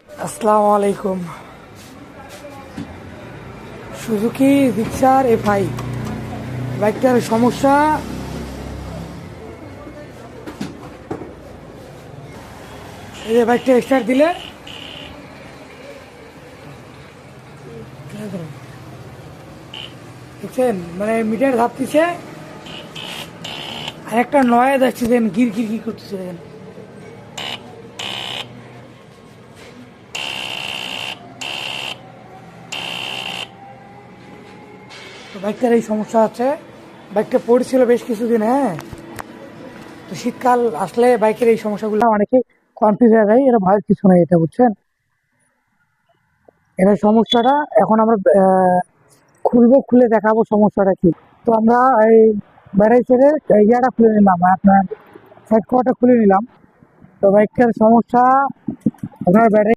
আসসালামু আলাইকুম। Suzuki Gixxer FI বাইকটার সমস্যা, এই যে বাইকটা স্টার্ট দিলে দেখছেন মানে মিটার ধাপতেছে আর একটা নয়েজ আসছে, দেন গির গির গির করতেছে। দেখেন তো বাইকটার এই সমস্যা আছে। বাইকটা পড়েছিল বেশ কিছুদিন, হ্যাঁ। তো শীতকাল আসলে বাইকের এই সমস্যাগুলো অনেকে কনফিউজ হয়ে যায়, এটা ভয়ের কিছু নেই, এটা বুঝছেন। এটা সমস্যাটা এখন আমরা খুলবো, খুলে দেখাবো সমস্যাটা কি। তো আমরা এই ব্যাটারি ছেড়ে ইয়াটা খুলে নিলাম, আপনার সাইড কভারটা খুলে নিলাম। তো বাইকটার সমস্যা, আপনার ব্যাটারি